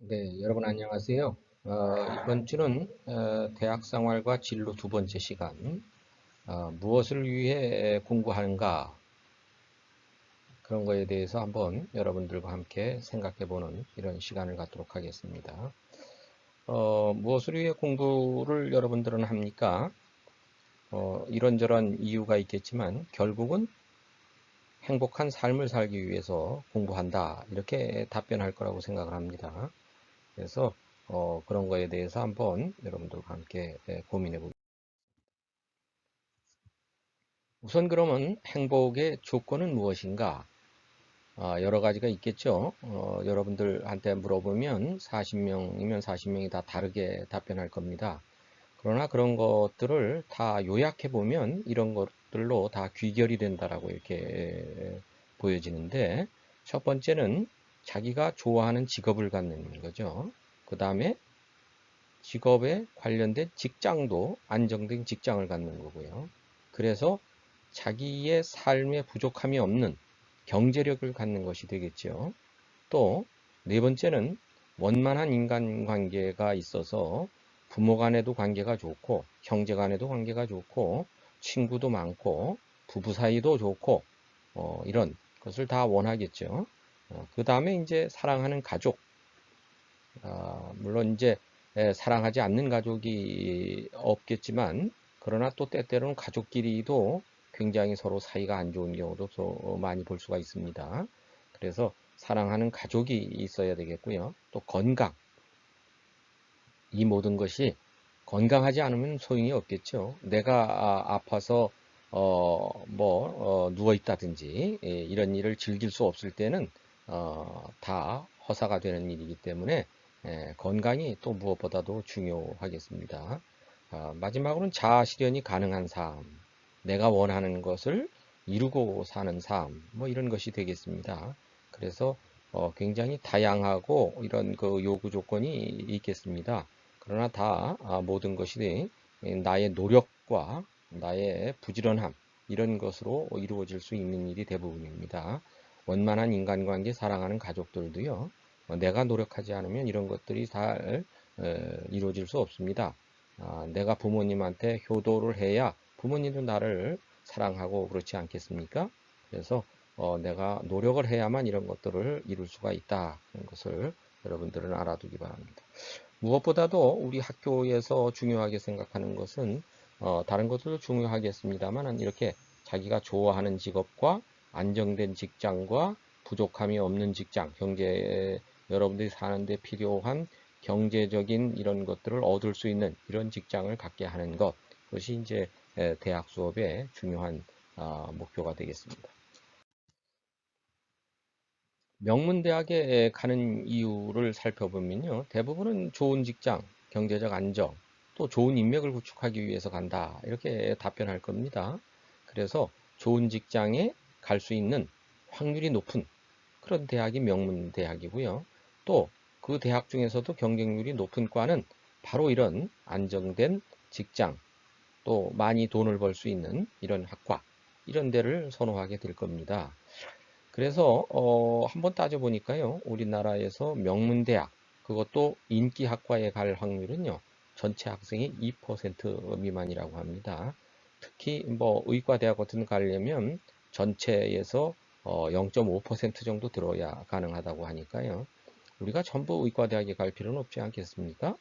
네, 여러분 안녕하세요. 이번 주는 대학 생활과 진로 두 번째 시간, 무엇을 위해 공부하는가 그런 거에 대해서 한번 여러분들과 함께 생각해 보는 이런 시간을 갖도록 하겠습니다. 무엇을 위해 공부를 여러분들은 합니까? 이런저런 이유가 있겠지만 결국은 행복한 삶을 살기 위해서 공부한다. 이렇게 답변할 거라고 생각을 합니다. 그래서 그런 거에 대해서 한번 여러분들과 함께 고민해 보겠습니다. 우선 그러면 행복의 조건은 무엇인가? 여러 가지가 있겠죠. 여러분들한테 물어보면 40명이면 40명이 다 다르게 답변할 겁니다. 그러나 그런 것들을 다 요약해 보면 이런 것들로 다 귀결이 된다라고 이렇게 보여지는데, 첫 번째는 자기가 좋아하는 직업을 갖는 거죠. 그 다음에 직업에 관련된 직장도 안정된 직장을 갖는 거고요. 그래서 자기의 삶에 부족함이 없는 경제력을 갖는 것이 되겠죠. 또 네 번째는 원만한 인간관계가 있어서 부모 간에도 관계가 좋고 형제 간에도 관계가 좋고 친구도 많고 부부 사이도 좋고 이런 것을 다 원하겠죠. 그 다음에 이제 사랑하는 가족, 물론 이제 사랑하지 않는 가족이 없겠지만, 그러나 또 때때로는 가족끼리도 굉장히 서로 사이가 안 좋은 경우도 많이 볼 수가 있습니다. 그래서 사랑하는 가족이 있어야 되겠고요. 또 건강, 이 모든 것이 건강하지 않으면 소용이 없겠죠. 내가 아파서 누워 있다든지 이런 일을 즐길 수 없을 때는 다 허사가 되는 일이기 때문에 건강이 또 무엇보다도 중요하겠습니다. 마지막으로는 자아 실현이 가능한 삶, 내가 원하는 것을 이루고 사는 삶, 뭐 이런 것이 되겠습니다. 그래서 굉장히 다양하고 이런 그 요구 조건이 있겠습니다. 그러나 다 모든 것이 나의 노력과 나의 부지런함 이런 것으로 이루어질 수 있는 일이 대부분입니다. 원만한 인간관계, 사랑하는 가족들도요. 내가 노력하지 않으면 이런 것들이 잘 이루어질 수 없습니다. 내가 부모님한테 효도를 해야 부모님도 나를 사랑하고 그렇지 않겠습니까? 그래서 내가 노력을 해야만 이런 것들을 이룰 수가 있다. 그런 것을 여러분들은 알아두기 바랍니다. 무엇보다도 우리 학교에서 중요하게 생각하는 것은 다른 것들도 중요하겠습니다만 이렇게 자기가 좋아하는 직업과 안정된 직장과 부족함이 없는 직장, 여러분들이 사는데 필요한 경제적인 이런 것들을 얻을 수 있는 이런 직장을 갖게 하는 것, 그것이 이제 대학 수업의 중요한 목표가 되겠습니다. 명문대학에 가는 이유를 살펴보면요. 대부분은 좋은 직장, 경제적 안정, 또 좋은 인맥을 구축하기 위해서 간다. 이렇게 답변할 겁니다. 그래서 좋은 직장에 갈 수 있는 확률이 높은 그런 대학이 명문대학이고요. 또 그 대학 중에서도 경쟁률이 높은 과는 바로 이런 안정된 직장, 또 많이 돈을 벌 수 있는 이런 학과, 이런 데를 선호하게 될 겁니다. 그래서 한번 따져보니까요. 우리나라에서 명문대학, 그것도 인기 학과에 갈 확률은요. 전체 학생의 2% 미만이라고 합니다. 특히 뭐 의과대학 같은 데 가려면 전체에서 0.5% 정도 들어야 가능하다고 하니까요. 우리가 전부 의과대학에 갈 필요는 없지 않겠습니까?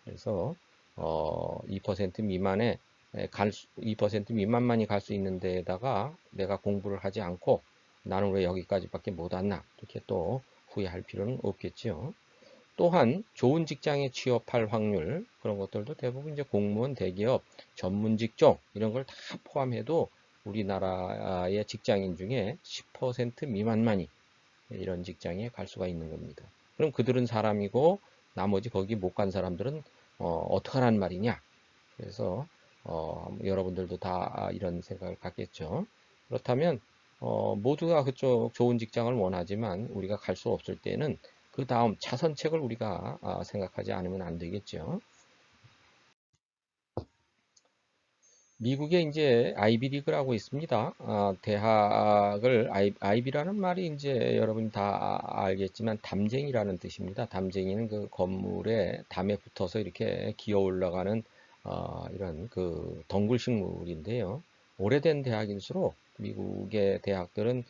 그래서 2% 미만에 2% 미만만이 갈 수 있는 데에다가 내가 공부를 하지 않고 나는 왜 여기까지밖에 못 왔나? 이렇게 또 후회할 필요는 없겠죠. 또한 좋은 직장에 취업할 확률 그런 것들도 대부분 이제 공무원, 대기업, 전문 직종 이런 걸 다 포함해도 우리나라의 직장인 중에 10% 미만만이 이런 직장에 갈 수가 있는 겁니다. 그럼 그들은 사람이고 나머지 거기 못 간 사람들은 어떡하란 말이냐? 그래서 여러분들도 다 이런 생각을 갖겠죠. 그렇다면 모두가 그쪽 좋은 직장을 원하지만 우리가 갈 수 없을 때는 그 다음 차선책을 우리가 생각하지 않으면 안 되겠죠. 미국에 이제 아이비 리그라고 있습니다. 대학을 아이비라는 말이 이제 여러분이 다 알겠지만 담쟁이라는 뜻입니다. 담쟁이는 그 건물에 담에 붙어서 이렇게 기어 올라가는 이런 그 덩굴 식물인데요. 오래된 대학일수록 미국의 대학들은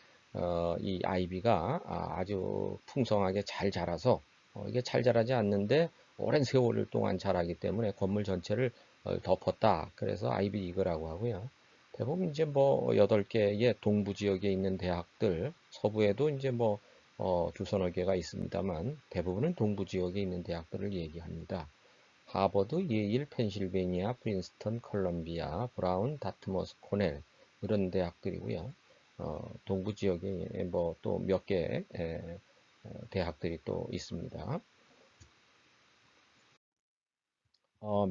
이 아이비가 아주 풍성하게 잘 자라서 이게 잘 자라지 않는데 오랜 세월 동안 자라기 때문에 건물 전체를 덮었다. 그래서 아이비 리그라고 하고요. 대부분 이제 뭐 8개의 동부 지역에 있는 대학들, 서부에도 이제 뭐 두서너 개가 있습니다만 대부분은 동부 지역에 있는 대학들을 얘기합니다. 하버드, 예일, 펜실베니아, 프린스턴, 컬럼비아, 브라운, 다트머스, 코넬 이런 대학들이고요. 동부 지역에 뭐 또 몇 개 대학들이 또 있습니다.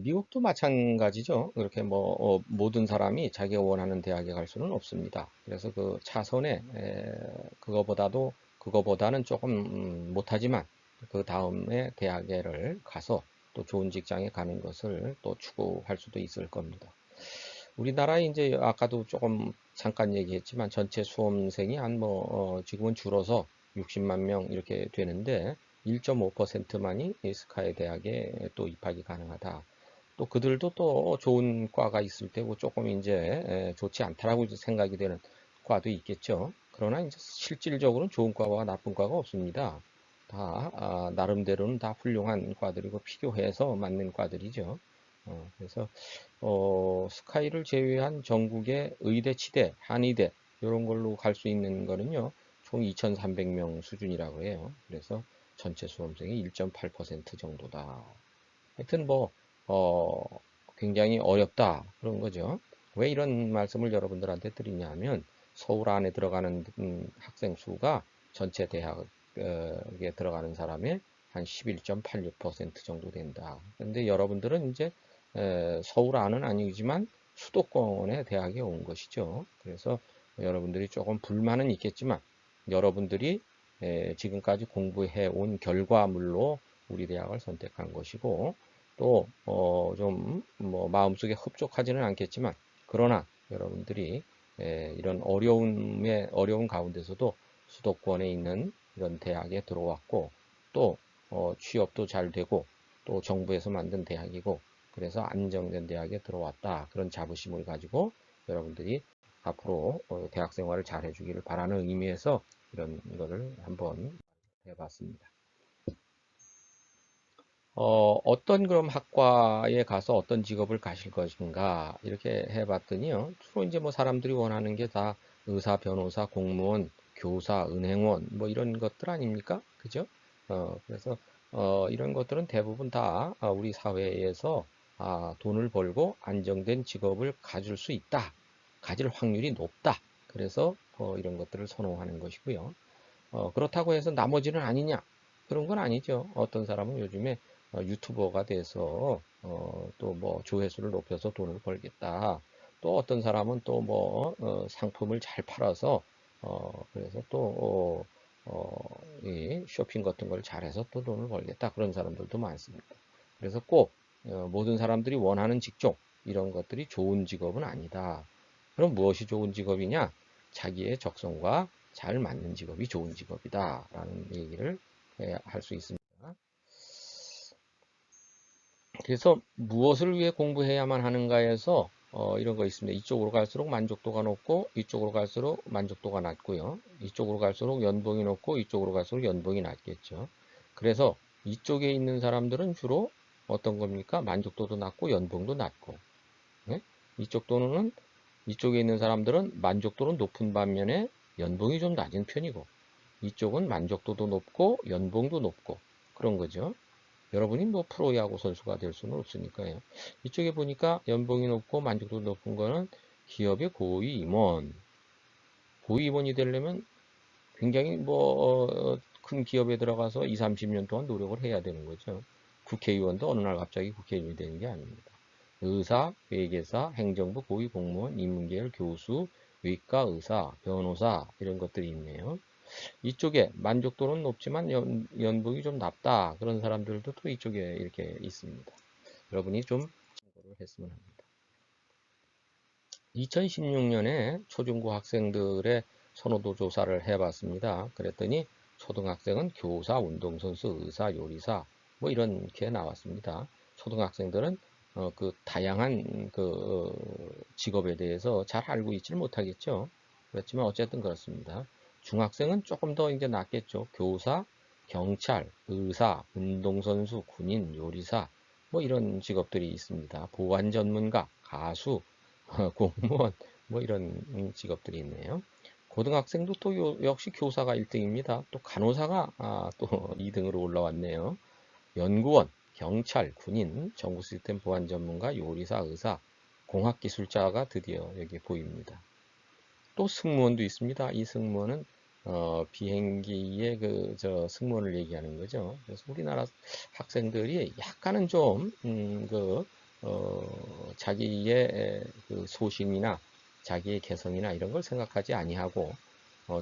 미국도 마찬가지죠. 그렇게 뭐 모든 사람이 자기가 원하는 대학에 갈 수는 없습니다. 그래서 그 차선에 그거보다는 조금 못하지만 그 다음에 대학에를 가서 또 좋은 직장에 가는 것을 또 추구할 수도 있을 겁니다. 우리나라에 이제 아까도 조금 잠깐 얘기했지만 전체 수험생이 한 뭐 지금은 줄어서 60만 명 이렇게 되는데 1.5%만이 스카이 대학에 또 입학이 가능하다. 또 그들도 또 좋은 과가 있을 테고 조금 이제 좋지 않다라고 생각이 되는 과도 있겠죠. 그러나 이제 실질적으로는 좋은 과와 나쁜 과가 없습니다. 다 나름대로는 다 훌륭한 과들이고 필요해서 맞는 과들이죠. 그래서 스카이를 제외한 전국의 의대, 치대, 한의대 이런 걸로 갈 수 있는 거는요. 총 2,300명 수준이라고 해요. 그래서 전체 수험생의 1.8% 정도다. 하여튼 뭐 어, 굉장히 어렵다 그런 거죠. 왜 이런 말씀을 여러분들한테 드리냐면 서울 안에 들어가는 학생 수가 전체 대학에 들어가는 사람의 한 11.86% 정도 된다. 그런데 여러분들은 이제 서울 안은 아니지만 수도권의 대학에 온 것이죠. 그래서 여러분들이 조금 불만은 있겠지만 여러분들이 지금까지 공부해 온 결과물로 우리 대학을 선택한 것이고 또 좀 뭐 마음속에 흡족하지는 않겠지만 그러나 여러분들이 이런 어려운 가운데서도 수도권에 있는 이런 대학에 들어왔고 또 취업도 잘 되고 또 정부에서 만든 대학이고 그래서 안정된 대학에 들어왔다. 그런 자부심을 가지고 여러분들이 앞으로 대학 생활을 잘 해주기를 바라는 의미에서 이런 거를 한번 해봤습니다. 어떤 그럼 학과에 가서 어떤 직업을 가실 것인가 이렇게 해봤더니요. 주로 이제 뭐 사람들이 원하는 게 다 의사, 변호사, 공무원, 교사, 은행원 뭐 이런 것들 아닙니까? 그죠? 그래서 이런 것들은 대부분 다 우리 사회에서 돈을 벌고 안정된 직업을 가질 수 있다. 가질 확률이 높다. 그래서 이런 것들을 선호하는 것이고요. 그렇다고 해서 나머지는 아니냐? 그런 건 아니죠. 어떤 사람은 요즘에 유튜버가 돼서 또 뭐 조회수를 높여서 돈을 벌겠다. 또 어떤 사람은 또 뭐 상품을 잘 팔아서 그래서 또 이 쇼핑 같은 걸 잘해서 또 돈을 벌겠다. 그런 사람들도 많습니다. 그래서 꼭 모든 사람들이 원하는 직종 이런 것들이 좋은 직업은 아니다. 그럼 무엇이 좋은 직업이냐? 자기의 적성과 잘 맞는 직업이 좋은 직업이다라는 얘기를 할 수 있습니다. 그래서 무엇을 위해 공부해야만 하는가에서 이런 거 있습니다. 이쪽으로 갈수록 만족도가 높고 이쪽으로 갈수록 만족도가 낮고요. 이쪽으로 갈수록 연봉이 높고 이쪽으로 갈수록 연봉이 낮겠죠. 그래서 이쪽에 있는 사람들은 주로 어떤 겁니까? 만족도도 낮고 연봉도 낮고 네? 이쪽에 있는 사람들은 만족도는 높은 반면에 연봉이 좀 낮은 편이고 이쪽은 만족도도 높고 연봉도 높고 그런 거죠. 여러분이 뭐 프로야구 선수가 될 수는 없으니까요. 이쪽에 보니까 연봉이 높고 만족도 높은 거는 기업의 고위 임원. 고위 임원이 되려면 굉장히 뭐 큰 기업에 들어가서 2, 30년 동안 노력을 해야 되는 거죠. 국회의원도 어느 날 갑자기 국회의원이 되는 게 아닙니다. 의사, 회계사, 행정부 고위 공무원, 인문계열 교수, 외과 의사, 변호사 이런 것들이 있네요. 이쪽에 만족도는 높지만 연봉이 좀 낮다. 그런 사람들도 또 이쪽에 이렇게 있습니다. 여러분이 좀 참고를 했으면 합니다. 2016년에 초중고 학생들의 선호도 조사를 해봤습니다. 그랬더니 초등학생은 교사, 운동선수, 의사, 요리사 뭐 이렇게 나왔습니다. 초등학생들은 그 다양한 직업에 대해서 잘 알고 있지 못하겠죠. 그렇지만 어쨌든 그렇습니다. 중학생은 조금 더 이제 낫겠죠. 교사, 경찰, 의사, 운동선수, 군인, 요리사 뭐 이런 직업들이 있습니다. 보안 전문가, 가수, 공무원 뭐 이런 직업들이 있네요. 고등학생도 또 역시 교사가 1등입니다. 또 간호사가 또 2등으로 올라왔네요. 연구원, 경찰, 군인, 정부 시스템 보안 전문가, 요리사, 의사, 공학기술자가 드디어 여기 보입니다. 또 승무원도 있습니다. 이 승무원은 비행기의 승무원을 얘기하는 거죠. 그래서 우리나라 학생들이 약간은 좀 자기의 그 소신이나 자기의 개성이나 이런 걸 생각하지 아니하고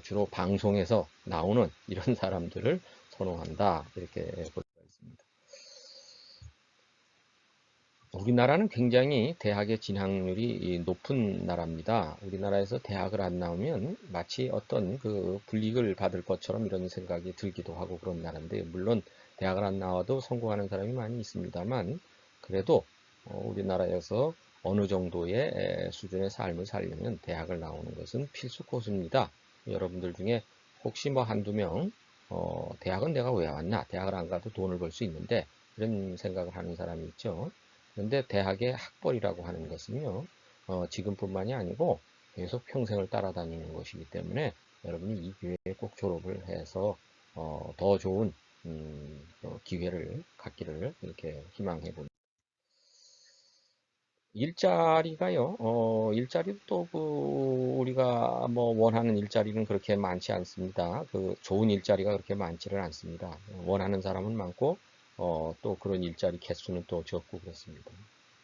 주로 방송에서 나오는 이런 사람들을 선호한다 이렇게 볼 수가 있습니다. 우리나라는 굉장히 대학의 진학률이 높은 나라입니다. 우리나라에서 대학을 안 나오면 마치 어떤 그 불이익을 받을 것처럼 이런 생각이 들기도 하고 그런 나라인데, 물론 대학을 안 나와도 성공하는 사람이 많이 있습니다만, 그래도 우리나라에서 어느 정도의 수준의 삶을 살려면 대학을 나오는 것은 필수 코스입니다. 여러분들 중에 혹시 뭐 한두 명, 대학은 내가 왜 왔나? 대학을 안 가도 돈을 벌 수 있는데, 이런 생각을 하는 사람이 있죠. 그런데 대학의 학벌이라고 하는 것은요, 지금뿐만이 아니고 계속 평생을 따라다니는 것이기 때문에 여러분이 이 기회에 꼭 졸업을 해서 더 좋은 기회를 갖기를 이렇게 희망해 봅니다. 일자리가요, 일자리도 또 우리가 뭐 원하는 일자리는 그렇게 많지 않습니다. 그 좋은 일자리가 그렇게 많지를 않습니다. 원하는 사람은 많고, 또 그런 일자리 개수는 또 적고 그렇습니다.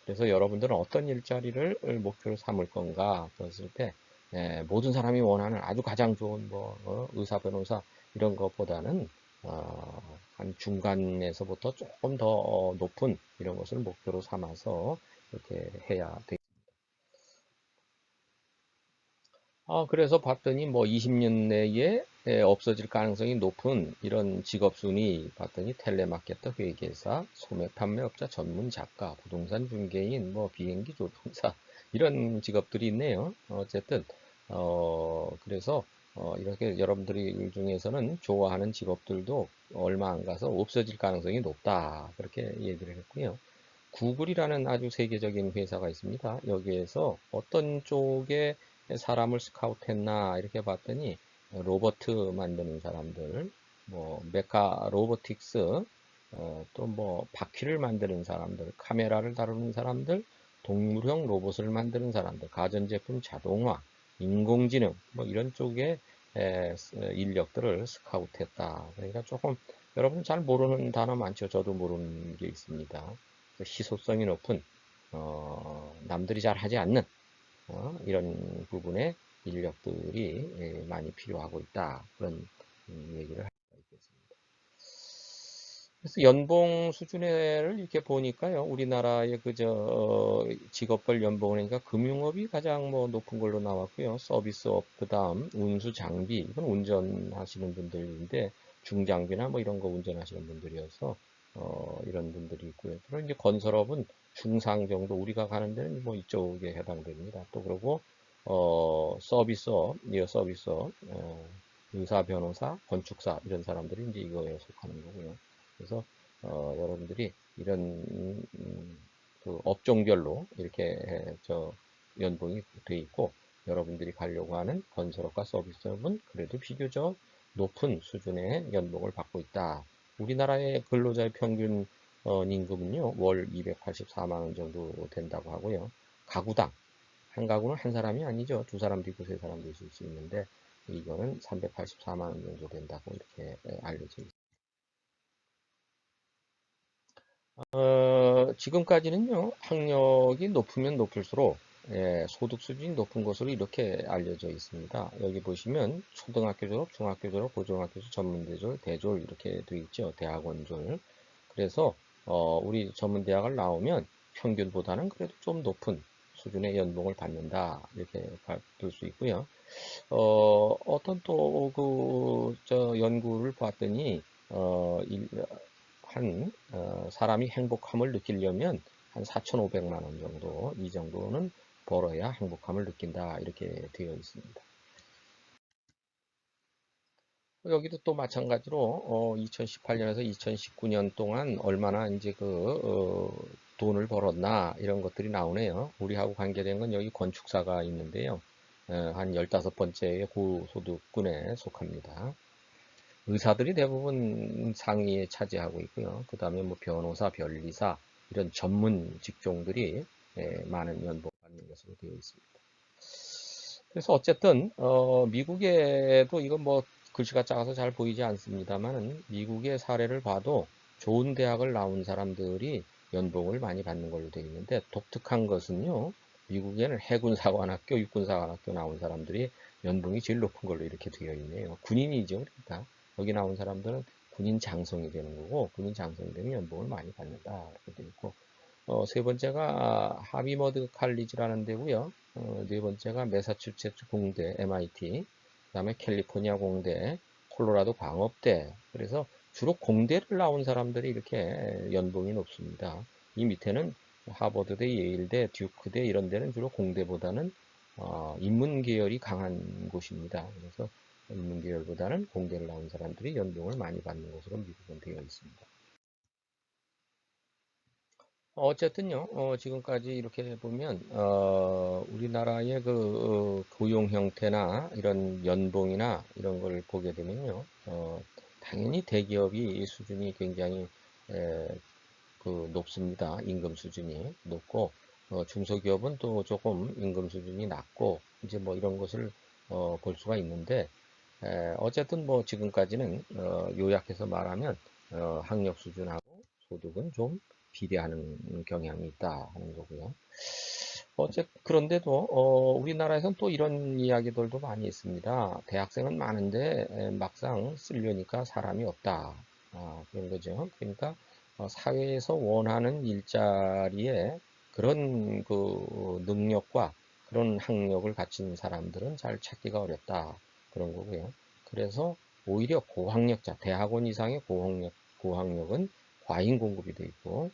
그래서 여러분들은 어떤 일자리를 목표로 삼을 건가 그랬을 때, 모든 사람이 원하는 아주 가장 좋은 의사, 변호사 이런 것보다는 한 중간에서부터 조금 더 높은 이런 것을 목표로 삼아서 이렇게 해야 되겠습니다. 그래서 봤더니 뭐 20년 내에 없어질 가능성이 높은 이런 직업 순위 봤더니 텔레마케터, 회계사, 소매 판매업자, 전문 작가, 부동산 중개인, 뭐 비행기 조종사 이런 직업들이 있네요. 어쨌든 그래서 이렇게 여러분들이 중에서는 좋아하는 직업들도 얼마 안 가서 없어질 가능성이 높다 그렇게 얘기를 했고요. 구글이라는 아주 세계적인 회사가 있습니다. 여기에서 어떤 쪽에 사람을 스카우트했나 이렇게 봤더니 로버트 만드는 사람들, 뭐 메카 로보틱스, 또 뭐 바퀴를 만드는 사람들, 카메라를 다루는 사람들, 동물형 로봇을 만드는 사람들, 가전제품 자동화, 인공지능 뭐 이런 쪽에 인력들을 스카우트했다. 그러니까 조금 여러분 잘 모르는 단어 많죠. 저도 모르는 게 있습니다. 희소성이 높은 남들이 잘 하지 않는 이런 부분의 인력들이 많이 필요하고 있다. 그런 얘기를 할 수가 있겠습니다. 그래서 연봉 수준을 이렇게 보니까요, 우리나라의 직업별 연봉을 하니까 금융업이 가장 뭐 높은 걸로 나왔고요. 서비스업, 그 다음 운수 장비, 이건 운전하시는 분들인데 중장비나 뭐 이런 거 운전하시는 분들이어서 이런 분들이 있고요. 그리고 이제 건설업은 중상 정도 우리가 가는 데는 뭐 이쪽에 해당됩니다. 또 그러고 서비스업, 서비스업, 의사, 변호사, 건축사 이런 사람들이 이제 이거에 속하는 거고요. 그래서 여러분들이 이런 그 업종별로 이렇게 연봉이 돼 있고, 여러분들이 가려고 하는 건설업과 서비스업은 그래도 비교적 높은 수준의 연봉을 받고 있다. 우리나라의 근로자의 평균 임금은요, 월 284만 원 정도 된다고 하고요. 가구당, 한 가구는 한 사람이 아니죠. 두 사람도 있고 세 사람도 있을 수 있는데, 이거는 384만 원 정도 된다고 이렇게 알려져 있습니다. 지금까지는요, 학력이 높으면 높을수록 소득 수준이 높은 것으로 이렇게 알려져 있습니다. 여기 보시면 초등학교 졸업, 중학교 졸업, 고등학교 졸업, 전문대졸, 대졸 이렇게 되어 있죠. 대학원졸. 그래서 우리 전문대학을 나오면 평균보다는 그래도 좀 높은 수준의 연봉을 받는다. 이렇게 볼 수 있고요. 어떤 또 저 연구를 봤더니 사람이 행복함을 느끼려면 한 4,500만 원 정도, 이 정도는 벌어야 행복함을 느낀다. 이렇게 되어 있습니다. 여기도 또 마찬가지로 2018년에서 2019년 동안 얼마나 이제 돈을 벌었나 이런 것들이 나오네요. 우리하고 관계된 건 여기 건축사가 있는데요. 한 15번째의 고소득군에 속합니다. 의사들이 대부분 상위에 차지하고 있고요. 그 다음에 뭐 변호사, 변리사 이런 전문 직종들이 많은 연봉을 받는 것으로 되어 있습니다. 그래서 어쨌든 미국에도 이건 뭐 글씨가 작아서 잘 보이지 않습니다만 미국의 사례를 봐도 좋은 대학을 나온 사람들이 연봉을 많이 받는 걸로 되어 있는데 독특한 것은요. 미국에는 해군사관학교, 육군사관학교 나온 사람들이 연봉이 제일 높은 걸로 이렇게 되어 있네요. 군인이죠. 그러니까 여기 나온 사람들은 군인 장성이 되는 거고 군인 장성이 되면 연봉을 많이 받는다 이렇게 되어 있고 세 번째가 하비머드 칼리지라는 데고요. 네 번째가 매사추세츠 공대 MIT, 그다음에 캘리포니아 공대, 콜로라도 광업대. 그래서 주로 공대를 나온 사람들이 이렇게 연봉이 높습니다. 이 밑에는 하버드대, 예일대, 듀크대 이런 데는 주로 공대보다는 인문 계열이 강한 곳입니다. 그래서 인문 계열보다는 공대를 나온 사람들이 연봉을 많이 받는 것으로 미국은 되어 있습니다. 어쨌든요, 지금까지 이렇게 보면, 우리나라의 고용 형태나 이런 연봉이나 이런 걸 보게 되면요, 당연히 대기업이 수준이 굉장히 에, 높습니다. 임금 수준이 높고, 중소기업은 또 조금 임금 수준이 낮고, 이제 뭐 이런 것을 볼 수가 있는데, 어쨌든 뭐 지금까지는 요약해서 말하면 학력 수준하고 소득은 좀 비례하는 경향이 있다 하는 거고요. 그런데도 우리나라에서는 또 이런 이야기들도 많이 있습니다. 대학생은 많은데 막상 쓰려니까 사람이 없다. 그런 거죠. 그러니까 사회에서 원하는 일자리에 그런 능력과 그런 학력을 갖춘 사람들은 잘 찾기가 어렵다. 그런 거고요. 그래서 오히려 고학력자, 대학원 이상의 고학력은 과잉 공급이 돼 있고,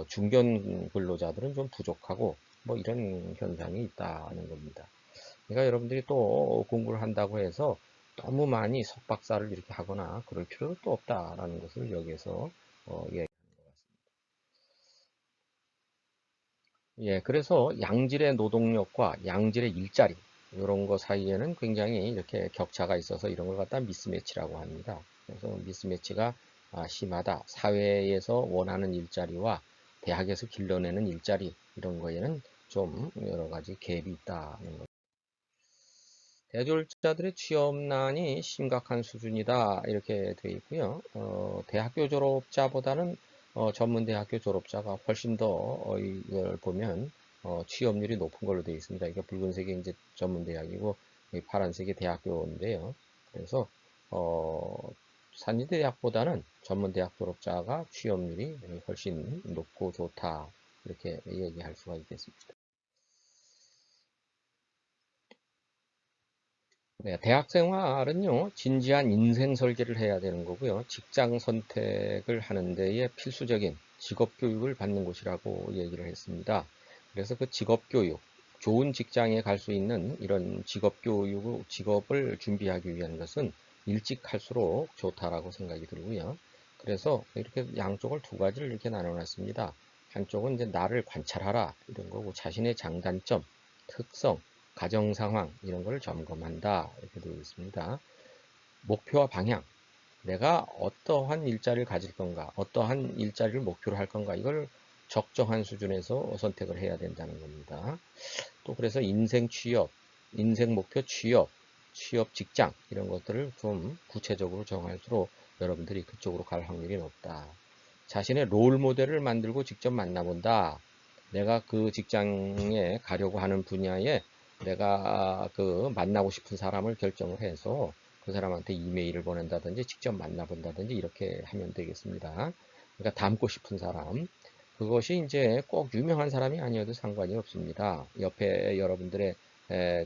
중견 근로자들은 좀 부족하고, 뭐 이런 현상이 있다는 겁니다. 그러니까 여러분들이 또 공부를 한다고 해서 너무 많이 석박사를 이렇게 하거나 그럴 필요도 또 없다라는 것을 여기에서 얘기하는 것 같습니다. 예, 그래서 양질의 노동력과 양질의 일자리 이런 거 사이에는 굉장히 이렇게 격차가 있어서 이런 걸 갖다 미스매치라고 합니다. 그래서 미스매치가 심하다. 사회에서 원하는 일자리와 대학에서 길러내는 일자리 이런 거에는 좀 여러 가지 갭이 있다는 거. 대졸자들의 취업난이 심각한 수준이다 이렇게 되어 있고요. 대학교 졸업자보다는 전문대학교 졸업자가 훨씬 더 이걸 보면 취업률이 높은 걸로 되어 있습니다. 이게 붉은색이 이제 전문대학이고 파란색이 대학교인데요. 그래서 산지대학보다는 전문대학 졸업자가 취업률이 훨씬 높고 좋다 이렇게 얘기할 수가 있겠습니다. 네, 대학 생활은요, 진지한 인생 설계를 해야 되는 거고요. 직장 선택을 하는 데에 필수적인 직업 교육을 받는 곳이라고 얘기를 했습니다. 그래서 그 직업 교육, 좋은 직장에 갈 수 있는 이런 직업 교육, 직업을 준비하기 위한 것은 일찍 할수록 좋다라고 생각이 들고요. 그래서 이렇게 양쪽을 두 가지를 이렇게 나눠 놨습니다. 한쪽은 이제 나를 관찰하라 이런 거고 자신의 장단점, 특성, 가정 상황 이런 걸 점검한다 이렇게 되어 있습니다. 목표와 방향, 내가 어떠한 일자리를 가질 건가, 어떠한 일자리를 목표로 할 건가 이걸 적정한 수준에서 선택을 해야 된다는 겁니다. 또 그래서 인생 취업, 인생 목표 취업, 취업 직장 이런 것들을 좀 구체적으로 정할수록 여러분들이 그쪽으로 갈 확률이 높다. 자신의 롤 모델을 만들고 직접 만나본다. 내가 그 직장에 가려고 하는 분야에 내가 만나고 싶은 사람을 결정을 해서 그 사람한테 이메일을 보낸다든지 직접 만나본다든지 이렇게 하면 되겠습니다. 그러니까 닮고 싶은 사람. 그것이 이제 꼭 유명한 사람이 아니어도 상관이 없습니다. 옆에 여러분들의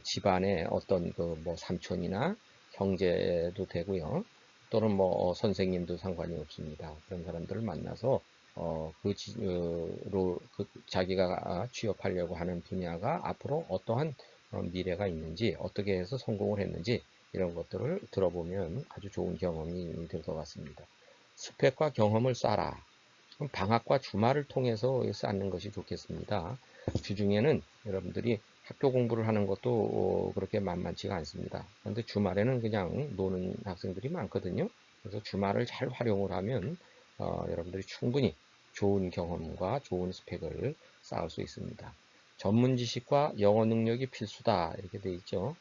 집안의 어떤 그 뭐 삼촌이나 형제도 되고요. 또는 뭐 선생님도 상관이 없습니다. 그런 사람들을 만나서 자기가 취업하려고 하는 분야가 앞으로 어떠한 미래가 있는지, 어떻게 해서 성공을 했는지 이런 것들을 들어보면 아주 좋은 경험이 될 것 같습니다. 스펙과 경험을 쌓아라. 방학과 주말을 통해서 쌓는 것이 좋겠습니다. 주중에는 여러분들이 학교 공부를 하는 것도 그렇게 만만치가 않습니다. 그런데 주말에는 그냥 노는 학생들이 많거든요. 그래서 주말을 잘 활용을 하면 여러분들이 충분히 좋은 경험과 좋은 스펙을 쌓을 수 있습니다. 전문 지식과 영어 능력이 필수다 이렇게 돼 있죠.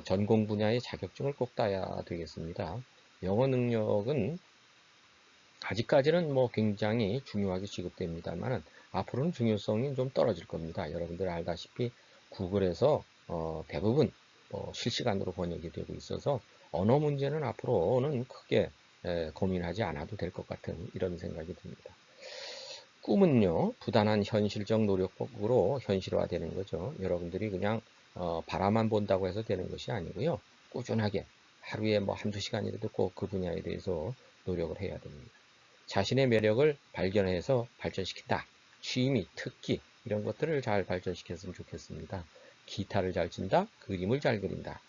전공 분야의 자격증을 꼭 따야 되겠습니다. 영어 능력은 아직까지는 뭐 굉장히 중요하게 취급됩니다만 앞으로는 중요성이 좀 떨어질 겁니다. 여러분들 알다시피 구글에서 대부분 실시간으로 번역이 되고 있어서 언어 문제는 앞으로는 크게 고민하지 않아도 될 것 같은 이런 생각이 듭니다. 꿈은요, 부단한 현실적 노력으로 현실화되는 거죠. 여러분들이 그냥 바라만 본다고 해서 되는 것이 아니고요. 꾸준하게 하루에 뭐 한두 시간이라도 꼭 그 분야에 대해서 노력을 해야 됩니다. 자신의 매력을 발견해서 발전시킨다. 취미, 특기 이런 것들을 잘 발전시켰으면 좋겠습니다. 기타를 잘 친다, 그림을 잘 그린다,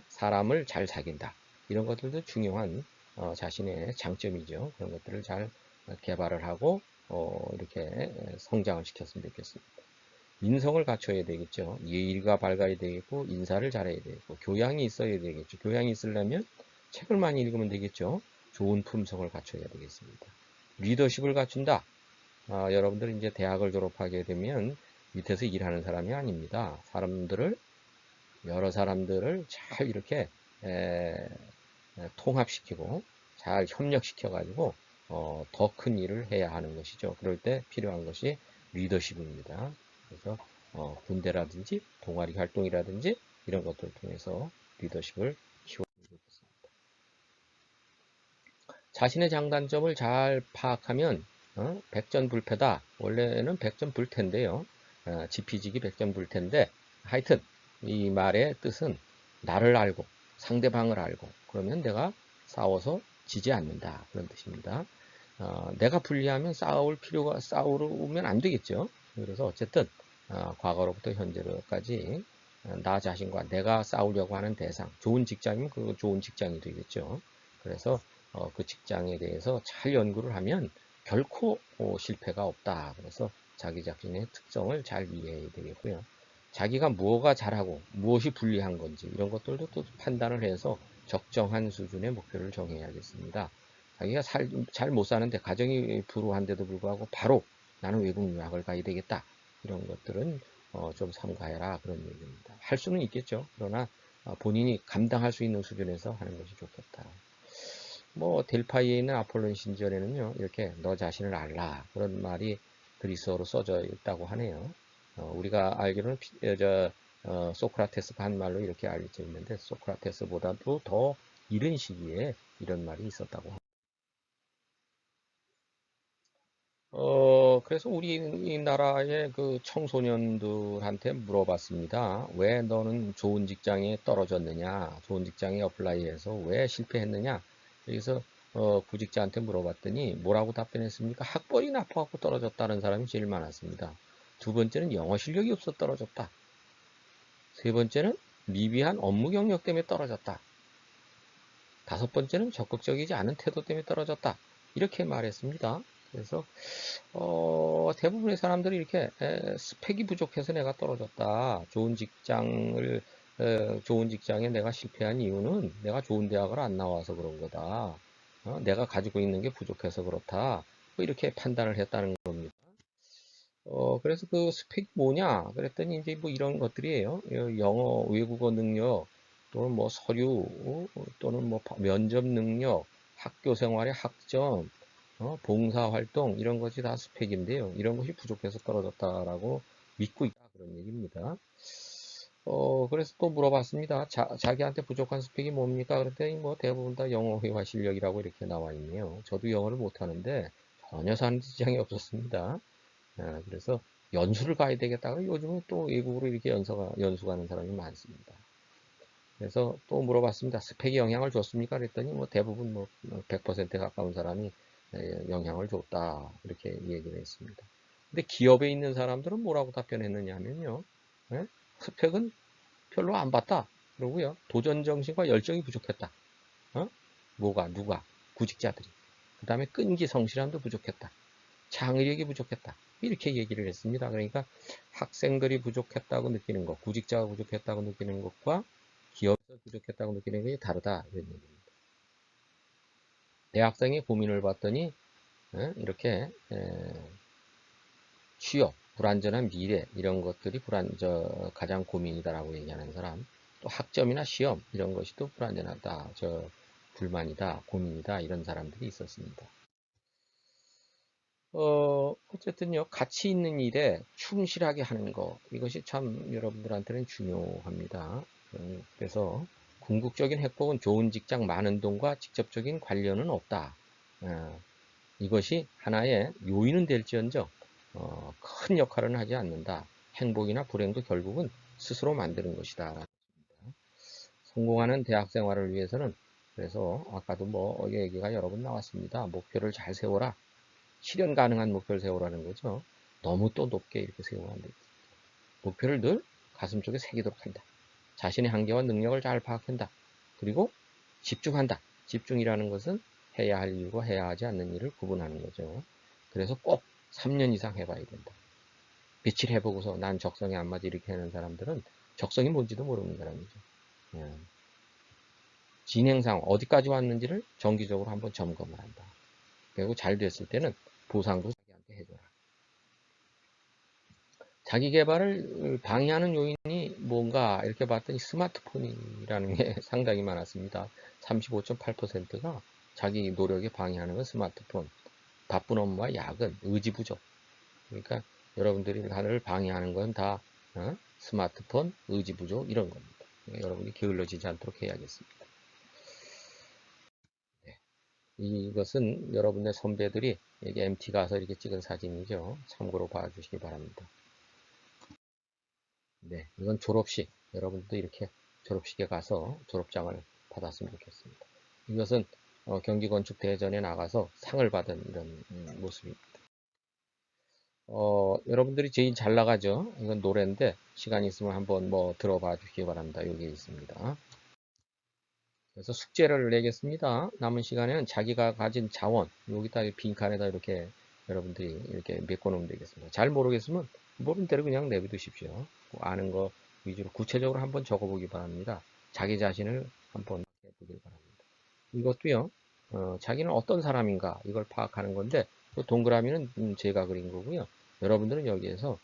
사람을 잘 사귄다. 이런 것들도 중요한 자신의 장점이죠. 그런 것들을 잘 개발을 하고 이렇게 성장을 시켰으면 좋겠습니다. 인성을 갖춰야 되겠죠. 예의가 밝아야 되겠고 인사를 잘해야 되겠고 교양이 있어야 되겠죠. 교양이 있으려면 책을 많이 읽으면 되겠죠. 좋은 품성을 갖춰야 되겠습니다. 리더십을 갖춘다. 여러분들 이제 대학을 졸업하게 되면 밑에서 일하는 사람이 아닙니다. 여러 사람들을 잘 이렇게 통합시키고 잘 협력시켜가지고 더 큰 일을 해야 하는 것이죠. 그럴 때 필요한 것이 리더십입니다. 그래서 군대라든지 동아리 활동이라든지 이런 것들을 통해서 리더십을 키워주고 있습니다. 자신의 장단점을 잘 파악하면 백전불패다. 원래는 백전불태인데요. 지피지기 백전불태인데 하여튼 이 말의 뜻은 나를 알고 상대방을 알고 그러면 내가 싸워서 지지 않는다. 그런 뜻입니다. 내가 불리하면 싸우면 안 되겠죠. 그래서 어쨌든 과거로부터 현재로까지 나 자신과 내가 싸우려고 하는 대상, 좋은 직장이면 그 좋은 직장이 되겠죠. 그래서 그 직장에 대해서 잘 연구를 하면 결코 실패가 없다. 그래서 자기 자신의 특성을 잘 이해해야 되겠고요. 자기가 무엇가 잘하고 무엇이 불리한 건지 이런 것들도 또 판단을 해서 적정한 수준의 목표를 정해야겠습니다. 자기가 잘 못 사는데 가정이 불우한데도 불구하고 바로 나는 외국 유학을 가야 되겠다. 이런 것들은 좀 삼가해라 그런 얘기입니다. 할 수는 있겠죠. 그러나 본인이 감당할 수 있는 수준에서 하는 것이 좋겠다. 뭐 델파이에 있는 아폴론 신전에는요 이렇게 너 자신을 알라 그런 말이 그리스어로 써져 있다고 하네요. 우리가 알기로는 소크라테스가 한 말로 이렇게 알려져 있는데 소크라테스보다도 더 이른 시기에 이런 말이 있었다고 합니다. 그래서 우리나라의 그 청소년들한테 물어봤습니다. 왜 너는 좋은 직장에 떨어졌느냐? 좋은 직장에 어플라이해서 왜 실패했느냐? 그래서 구직자한테 물어봤더니 뭐라고 답변했습니까? 학벌이 나빠갖고 떨어졌다는 사람이 제일 많았습니다. 두 번째는 영어 실력이 없어 떨어졌다. 세 번째는 미비한 업무 경력 때문에 떨어졌다. 다섯 번째는 적극적이지 않은 태도 때문에 떨어졌다. 이렇게 말했습니다. 그래서 대부분의 사람들이 이렇게 스펙이 부족해서 내가 떨어졌다. 좋은 직장에 내가 실패한 이유는 내가 좋은 대학을 안 나와서 그런 거다. 내가 가지고 있는 게 부족해서 그렇다. 뭐 이렇게 판단을 했다는 겁니다. 그래서 그 스펙이 뭐냐? 그랬더니 이제 뭐 이런 것들이에요. 영어, 외국어 능력, 또는 뭐 서류, 또는 뭐 면접 능력, 학교 생활의 학점, 봉사 활동, 이런 것이 다 스펙인데요. 이런 것이 부족해서 떨어졌다라고 믿고 있다. 그런 얘기입니다. 그래서 또 물어봤습니다. 자기한테 부족한 스펙이 뭡니까? 그랬더니 뭐 대부분 다 영어 회화 실력이라고 이렇게 나와 있네요. 저도 영어를 못하는데 전혀 사는 지장이 없었습니다. 그래서 연수를 가야 되겠다. 요즘은 또 외국으로 이렇게 연수 가는 사람이 많습니다. 그래서 또 물어봤습니다. 스펙이 영향을 줬습니까? 그랬더니 뭐 대부분 뭐 100%에 가까운 사람이 영향을 줬다. 이렇게 얘기를 했습니다. 근데 기업에 있는 사람들은 뭐라고 답변했느냐 하면요. 예? 스펙은 별로 안 봤다. 그러고요. 도전 정신과 열정이 부족했다. 어? 누가? 구직자들이. 그 다음에 끈기 성실함도 부족했다. 창의력이 부족했다. 이렇게 얘기를 했습니다. 그러니까 학생들이 부족했다고 느끼는 것, 구직자가 부족했다고 느끼는 것과 기업에서 부족했다고 느끼는 것이 다르다. 이런 얘기입니다. 대학생의 고민을 봤더니 이렇게 취업, 불안전한 미래 이런 것들이 가장 고민이다라고 얘기하는 사람, 또 학점이나 시험 이런 것이 또 불안전하다, 불만이다, 고민이다 이런 사람들이 있었습니다. 어쨌든요, 가치 있는 일에 충실하게 하는 것, 이것이 참 여러분들한테는 중요합니다. 그래서 궁극적인 행복은 좋은 직장, 많은 돈과 직접적인 관련은 없다. 이것이 하나의 요인은 될지언정, 큰 역할은 하지 않는다. 행복이나 불행도 결국은 스스로 만드는 것이다. 성공하는 대학 생활을 위해서는, 그래서 아까도 뭐 얘기가 여러 번 나왔습니다. 목표를 잘 세워라. 실현 가능한 목표를 세우라는 거죠. 너무 또 높게 이렇게 세우면 안 되겠습니다. 목표를 늘 가슴 속에 새기도록 한다. 자신의 한계와 능력을 잘 파악한다. 그리고 집중한다. 집중이라는 것은 해야 할 일과 해야 하지 않는 일을 구분하는 거죠. 그래서 꼭 3년 이상 해봐야 된다. 며칠 해보고서 난 적성에 안 맞아 이렇게 하는 사람들은 적성이 뭔지도 모르는 사람이죠. 예. 진행상 어디까지 왔는지를 정기적으로 한번 점검을 한다. 그리고 잘 됐을 때는 보상도 자기한테 해줘라. 자기 개발을 방해하는 요인이 뭔가 이렇게 봤더니 스마트폰이라는 게 상당히 많았습니다. 35.8%가 자기 노력에 방해하는 건 스마트폰, 바쁜 업무와 야근, 의지 부족. 그러니까 여러분들이 하늘을 방해하는 건 다 스마트폰, 의지 부족 이런 겁니다. 그러니까 여러분이 게을러지지 않도록 해야겠습니다. 네. 이것은 여러분의 선배들이 여기 MT 가서 이렇게 찍은 사진이죠. 참고로 봐주시기 바랍니다. 네, 이건 졸업식. 여러분도 이렇게 졸업식에 가서 졸업장을 받았으면 좋겠습니다. 이것은 경기건축대전에 나가서 상을 받은 이런 모습입니다. 여러분들이 제일 잘 나가죠. 이건 노래인데 시간 있으면 한번 뭐 들어봐 주시기 바랍니다. 여기 있습니다. 그래서 숙제를 내겠습니다. 남은 시간에는 자기가 가진 자원, 여기다 빈칸에다 이렇게 여러분들이 이렇게 메꿔놓으면 되겠습니다. 잘 모르겠으면 모르는 대로 그냥 내비두십시오. 아는 거 위주로 구체적으로 한번 적어보기 바랍니다. 자기 자신을 한번 해보길 바랍니다. 이것도요, 자기는 어떤 사람인가 이걸 파악하는 건데 동그라미는 제가 그린 거고요. 여러분들은 여기에서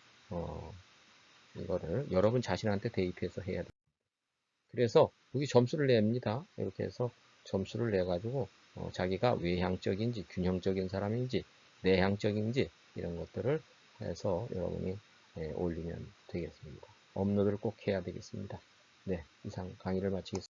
이거를 여러분 자신한테 대입해서 해야 돼요. 그래서 여기 점수를 냅니다. 이렇게 해서 점수를 내 가지고 자기가 외향적인지 균형적인 사람인지 내향적인지 이런 것들을 해서 여러분이 올리면 되겠습니다. 업로드를 꼭 해야 되겠습니다. 네, 이상 강의를 마치겠습니다.